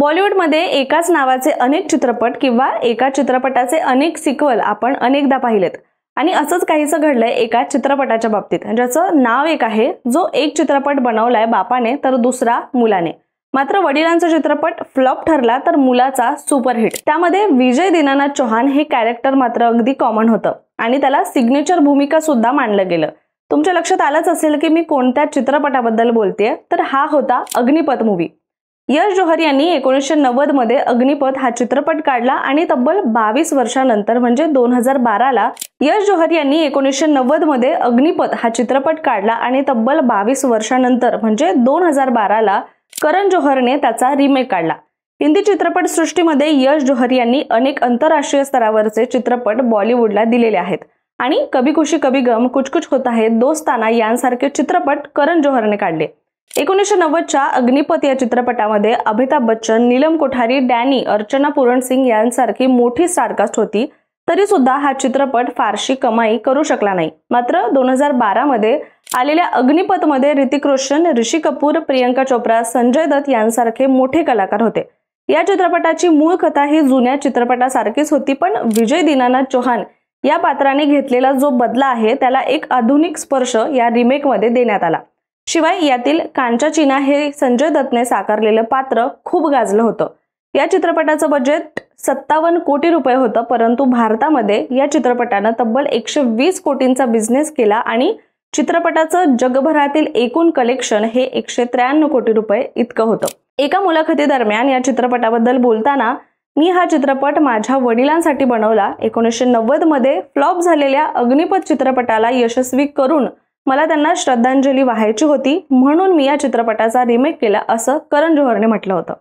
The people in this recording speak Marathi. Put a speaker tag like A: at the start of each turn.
A: बॉलिवूडमध्ये एकाच नावाचे अनेक चित्रपट किंवा एका चित्रपटाचे अनेक सिक्वल आपण अनेकदा पाहिलेत आणि असंच काहीसं घडलंय एका चित्रपटाच्या बाबतीत, ज्याचं नाव एक आहे, जो एक चित्रपट बनवलाय बापाने तर दुसरा मुलाने. मात्र वडिलांचा चित्रपट फ्लॉप ठरला तर मुलाचा सुपरहिट. त्यामध्ये विजय दीनानाथ चौहान हे कॅरेक्टर मात्र अगदी कॉमन होतं आणि त्याला सिग्नेचर भूमिका सुद्धा मानलं गेलं. तुमच्या लक्षात आलंच असेल की मी कोणत्या चित्रपटाबद्दल बोलतेय, तर हा होता अग्निपथ मूवी. यश जोहर यांनी 1990 मध्ये अग्निपथ हा चित्रपट काढला आणि तब्बल 22 वर्षांनंतर म्हणजे 2012 ला यश जोहर यांनी 1990 मध्ये अग्निपथ हा चित्रपट काढला आणि तब्बल 22 वर्षांनंतर म्हणजे 2012 ला करण जोहरने त्याचा रिमेक काढला. हिंदी चित्रपट सृष्टीमध्ये यश जोहर यांनी अनेक आंतरराष्ट्रीय स्तरावरचे चित्रपट बॉलिवूडला दिलेले आहेत आणि कभी खुशी कभी गम, कुछ कुछ होता है, दोस्ताना यांसारखे चित्रपट करण जोहरने काढले. 1990च्या अग्निपथ या चित्रपटामध्ये अमिताभ बच्चन, नीलम कोठारी, डॅनी, अर्चना पूरणसिंग यांसारखी मोठी स्टारकास्ट होती. तरी सुद्धा हा चित्रपट फारशी कमाई करू शकला नाही. मात्र 2012 मध्ये आलेल्या अग्निपथ मध्ये ऋतिक रोशन, ऋषी कपूर, प्रियंका चोप्रा, संजय दत्त यांसारखे मोठे कलाकार होते. या चित्रपटाची मूळ कथा ही जुन्या चित्रपटासारखीच होती, पण विजय दीनानाथ चौहान या पात्राने घेतलेला जो बदला आहे त्याला एक आधुनिक स्पर्श या रिमेक मध्ये देण्यात आला. शिवाय यातील कांचा चीना हे संजय दत्तने साकारलेलं पात्र खूप गाजलं होतं. या चित्रपटाचं बजेट 57 कोटी रुपये होतं, परंतु भारतामध्ये या चित्रपटानं तब्बल 120 कोटींचा बिझनेस केला आणि चित्रपटाचं जगभरातील एकूण कलेक्शन हे 193 कोटी रुपये इतकं होतं. एका मुलाखतीदरम्यान या चित्रपटाबद्दल बोलताना, मी हा चित्रपट माझ्या वडिलांसाठी बनवला. 1990 मध्ये फ्लॉप झालेल्या अग्निपथ चित्रपटाला यशस्वी करून मला त्यांना श्रद्धांजली वाहायची होती, म्हणून मी या चित्रपटाचा रिमेक केला, असं करण जोहरने म्हटलं होतं.